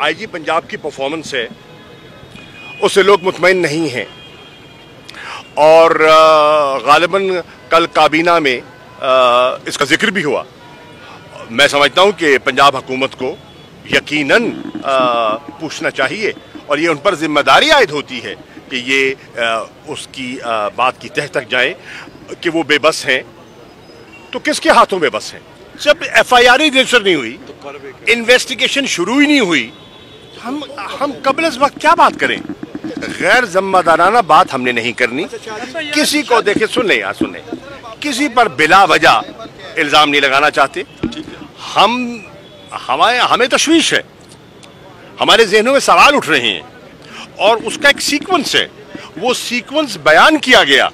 IG Punjab की performance है उससे लोग मुतमईन नहीं हैं और गालिबन कल काबीना में इसका जिक्र भी हुआ। मैं समझता हूं कि पंजाब हुकूमत को यकीनन पूछना चाहिए और ये उन पर जिम्मेदारी आयद होती है कि ये उसकी बात की तह तक जाए कि वो बेबस हैं तो किसके हाथों बेबस हैं। जब एफआईआर ही रजिस्टर नहीं हुई, इन्वेस्टिगेशन शुरू ही नहीं हुई, हम कबल इस वक्त क्या बात करें। गैर जिम्मेदाराना बात हमने नहीं करनी। किसी को देखे सुने किसी पर बिला वजह इल्जाम नहीं लगाना चाहते। हमें तशवीश है, हमारे जहनों में सवाल उठ रहे हैं और उसका एक सीक्वेंस है। वो सीक्वेंस बयान किया गया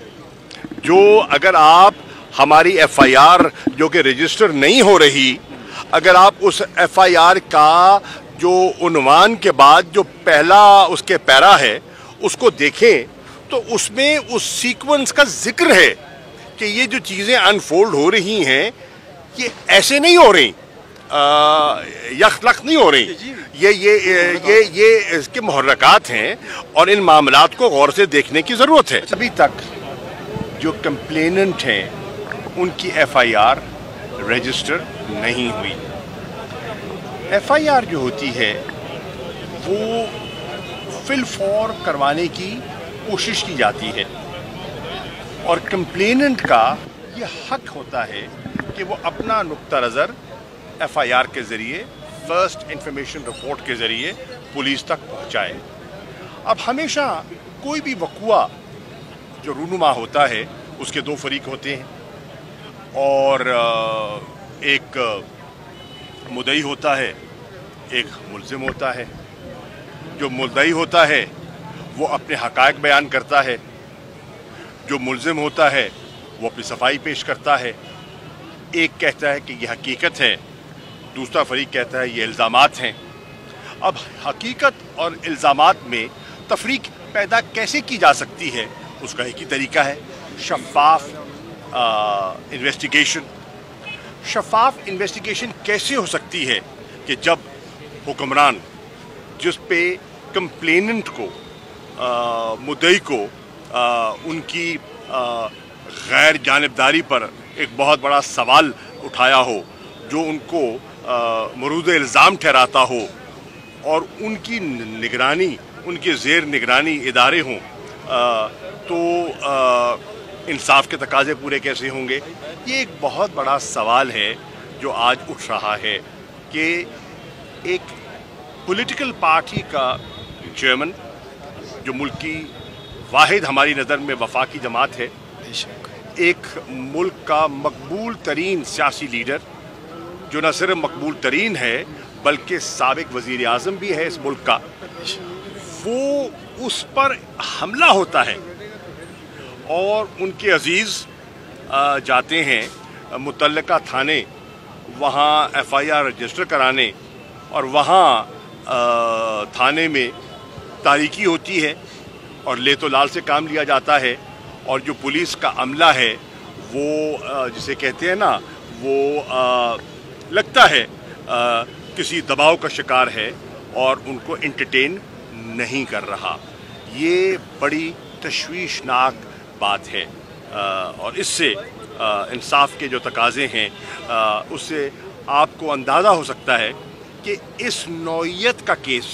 जो अगर आप हमारी एफआईआर जो कि रजिस्टर नहीं हो रही, अगर आप उस एफआईआर का जो उन्वान के बाद जो पहला उसके पैरा है उसको देखें तो उसमें उस सीक्वेंस का जिक्र है कि ये जो चीज़ें अनफोल्ड हो रही हैं ये ऐसे नहीं हो रही, यखलख नहीं हो रही, ये इसके मुहर्रकात हैं और इन मामलात को गौर से देखने की ज़रूरत है। अभी तक जो कंप्लेनेंट हैं उनकी एफआईआर रजिस्टर नहीं हुई। एफआईआर जो होती है वो फिलफौर करवाने की कोशिश की जाती है और कंप्लेनेंट का ये हक होता है कि वो अपना नुक्ता नज़र एफआईआर के ज़रिए, फर्स्ट इंफॉर्मेशन रिपोर्ट के ज़रिए पुलिस तक पहुंचाए। अब हमेशा कोई भी वक़ुआ जो रूनुमा होता है उसके दो फरीक होते हैं और एक मुद्दई होता है, एक मुल्ज़िम होता है। जो मुद्दई होता है वो अपने हक़ाइक़ बयान करता है, जो मुल्ज़िम होता है वो अपनी सफाई पेश करता है। एक कहता है कि ये हकीकत है, दूसरा फरीक कहता है ये इल्ज़ामात हैं। अब हकीकत और इल्ज़ामात में तफरीक पैदा कैसे की जा सकती है, उसका एक ही तरीका है, शफ़ाफ़ इन्वेस्टिगेशन। शफ़ाफ़ इन्वेस्टिगेशन कैसे हो सकती है कि जब हुक्मरान जिस पे कंप्लेनेंट को मुद्दई को उनकी गैर जानिबदारी पर एक बहुत बड़ा सवाल उठाया हो, जो उनको मरूद इल्ज़ाम ठहराता हो और उनकी निगरानी, उनके ज़ेर निगरानी इदारे हों, तो इंसाफ के तकाजे पूरे कैसे होंगे। ये एक बहुत बड़ा सवाल है जो आज उठ रहा है कि एक पॉलिटिकल पार्टी का चेयरमैन, जो मुल्क की वाहिद हमारी नज़र में वफाकी जमात है, एक मुल्क का मकबूल तरीन सियासी लीडर, जो न सिर्फ मकबूल तरीन है बल्कि साबिक वज़ीर आज़म भी है इस मुल्क का, वो उस पर हमला होता है और उनके अजीज़ जाते हैं मुतल्लिका थाने, वहाँ एफआईआर रजिस्टर कराने और वहाँ थाने में तारीकी होती है और ले तो लाल से काम लिया जाता है और जो पुलिस का अमला है वो जिसे कहते हैं ना, वो लगता है किसी दबाव का शिकार है और उनको एंटरटेन नहीं कर रहा। ये बड़ी तशवीशनाक बात है और इससे इंसाफ के जो तकाजे हैं उससे आपको अंदाज़ा हो सकता है कि इस नौइयत का केस,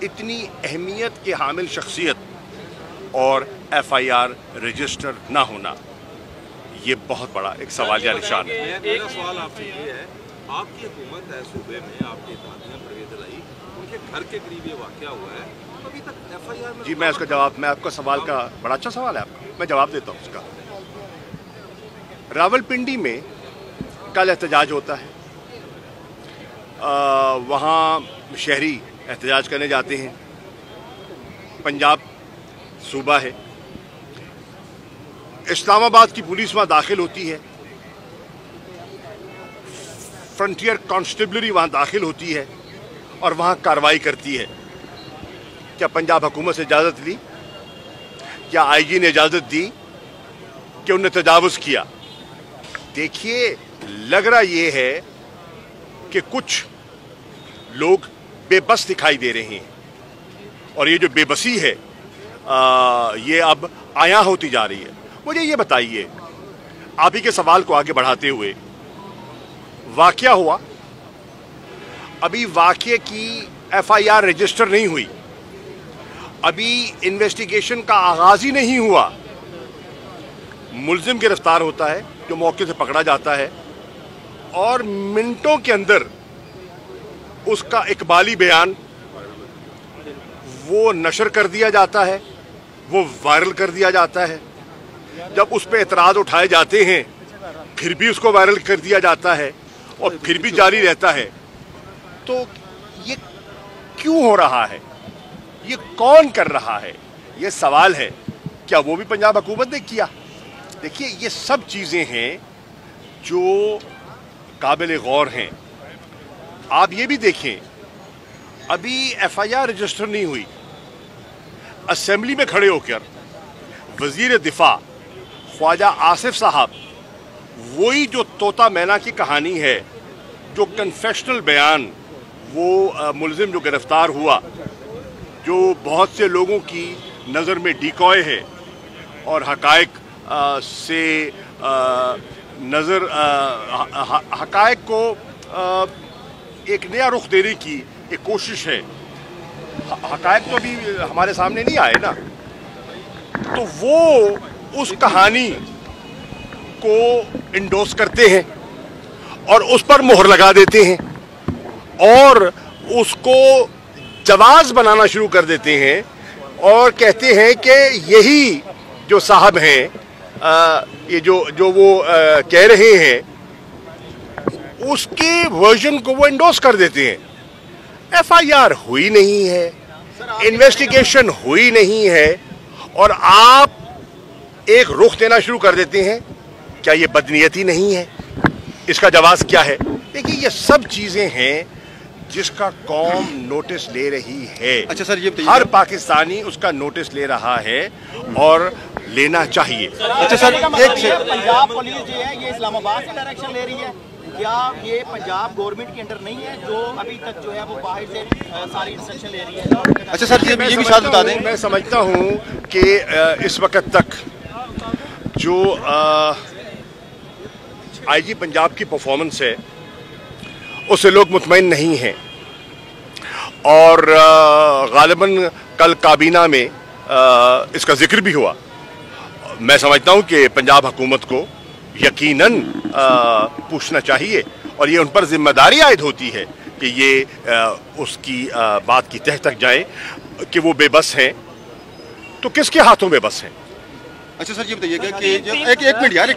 इतनी अहमियत के हामिल शख्सियत और एफआईआर रजिस्टर ना होना, ये बहुत बड़ा एक सवालिया निशान है। एक सवाल आपसे ये है, आपकी हुकूमत है सूबे में, आपके दादियाँ परवेज़ लाई, उनके घर के करीब ये वाक़या हुआ है, अभी तक एफआईआर में। जी, मैं इसका जवाब, मैं आपका सवाल का बड़ा अच्छा सवाल है आपका, मैं जवाब देता हूँ उसका। रावलपिंडी में कल एहतजाज होता है, वहाँ शहरी एहतजाज करने जाते हैं। पंजाब सूबा है, इस्लामाबाद की पुलिस वहाँ दाखिल होती है, फ्रंटियर कांस्टेबलरी वहाँ दाखिल होती है और वहाँ कार्रवाई करती है। क्या पंजाब हुकूमत से इजाज़त ली? क्या आईजी ने इजाज़त दी कि उन्हें तजावुज़ किया? देखिए, लग रहा ये है कि कुछ लोग बेबस दिखाई दे रहे हैं, और ये जो बेबसी है ये अब आया होती जा रही है। मुझे ये बताइए, आप ही के सवाल को आगे बढ़ाते हुए, वाकया हुआ, अभी वाकये की FIR रजिस्टर नहीं हुई, अभी इन्वेस्टिगेशन का आगाज ही नहीं हुआ, मुल्जिम गिरफ्तार होता है जो मौके से पकड़ा जाता है, और मिनटों के अंदर उसका इकबाली बयान वो नशर कर दिया जाता है, वो वायरल कर दिया जाता है। जब उस पर एतराज़ उठाए जाते हैं फिर भी उसको वायरल कर दिया जाता है और फिर भी जारी रहता है। तो ये क्यों हो रहा है, ये कौन कर रहा है, ये सवाल है। क्या वो भी पंजाब हुकूमत ने किया? देखिए, ये सब चीज़ें हैं जो काबिल गौर हैं। आप ये भी देखें, अभी FIR रजिस्टर नहीं हुई, असेंबली में खड़े होकर वजीर दिफा ख्वाजा आसिफ साहब वही जो तोता मैना की कहानी है, जो कन्फेशनल बयान वो मुल्जिम जो गिरफ्तार हुआ, जो बहुत से लोगों की नज़र में डिकॉय है और हकायक से हकायक को एक नया रुख देने की एक कोशिश है। हकायक तो अभी हमारे सामने नहीं आए ना, तो वो उस कहानी को इंडोर्स करते हैं और उस पर मोहर लगा देते हैं और उसको जवाज बनाना शुरू कर देते हैं और कहते हैं कि यही जो साहब हैं, ये जो वो कह रहे हैं, उसके वर्जन को वो इंडोर्स कर देते हैं। FIR हुई नहीं है, इन्वेस्टिगेशन हुई नहीं है, और आप एक रुख देना शुरू कर देते हैं। क्या ये बदनीयती नहीं है? इसका जवाब क्या है? देखिए, ये सब चीजें हैं जिसका कौम नोटिस ले रही है। अच्छा सर, ये हर पाकिस्तानी उसका नोटिस ले रहा है और लेना चाहिए। अच्छा सर, एक पंजाब पुलिस जो है ये इस्लामाबाद से डायरेक्शन ले रही है, क्या ये पंजाब गवर्नमेंट के अंडर नहीं है जो अभी तक जो है वो बाहर से सारी इंस्ट्रक्शन ले रही है? अच्छा सर, ये भी साथ बता दें। मैं समझता हूँ कि इस वक्त तक जो IG पंजाब की परफॉर्मेंस है उससे लोग मुतमईन नहीं हैं, और गालिबन कल काबीना में इसका जिक्र भी हुआ। मैं समझता हूँ कि पंजाब हुकूमत को यकीनन पूछना चाहिए और ये उन पर जिम्मेदारी आयद होती है कि ये उसकी बात की तह तक जाए कि वो बेबस हैं तो किसके हाथों बेबस हैं। अच्छा सर, ये बताइएगा कि एक मिनट यार, ये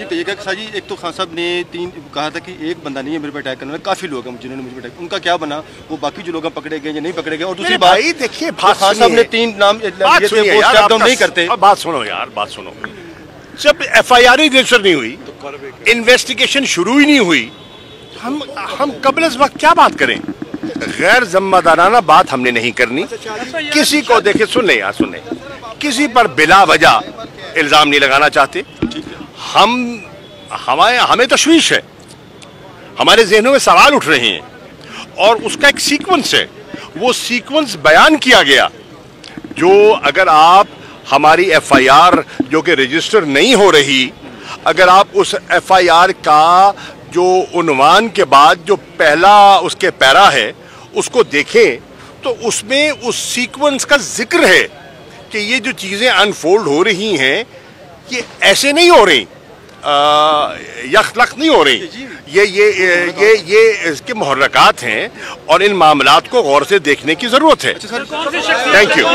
बताइएगा कि सर जी, एक तो खान साहब ने कहा था कि एक बंदा नहीं है मेरे पे अटैक करने वाला, काफी लोग हैं जिन्होंने मुझ पे अटैक, उनका क्या बना? वो बाकी जो लोग पकड़े गए या नहीं पकड़े गए? और दूसरी बात, देखिए, खान साहब ने 3 नाम लिए थे, वो स्टेप डाउन नहीं करते। बात सुनो यार, बात सुनो। जब FIR ही रजिस्टर नहीं हुई, इन्वेस्टिगेशन शुरू ही नहीं हुई, हम कबल इस वक्त क्या बात करें? गैर जिम्मेदाराना बात हमने नहीं करनी। किसी को देखे, सुनने यार, सुनने, किसी पर बिला वजह इल्जाम नहीं लगाना चाहते। हमें तशवीश है, हमारे जहनों में सवाल उठ रहे हैं और उसका एक सीक्वेंस है। वो सीक्वेंस बयान किया गया जो, अगर आप हमारी FIR जो कि रजिस्टर नहीं हो रही, अगर आप उस FIR का जो उन्वान के बाद जो पहला उसके पैरा है उसको देखें तो उसमें उस सीक्वेंस का जिक्र है कि ये जो चीज़ें अनफोल्ड हो रही हैं ये ऐसे नहीं हो रही, यखलख नहीं हो रही, ये इसके मुहर्रकात हैं और इन मामलात को गौर से देखने की ज़रूरत है। Thank you.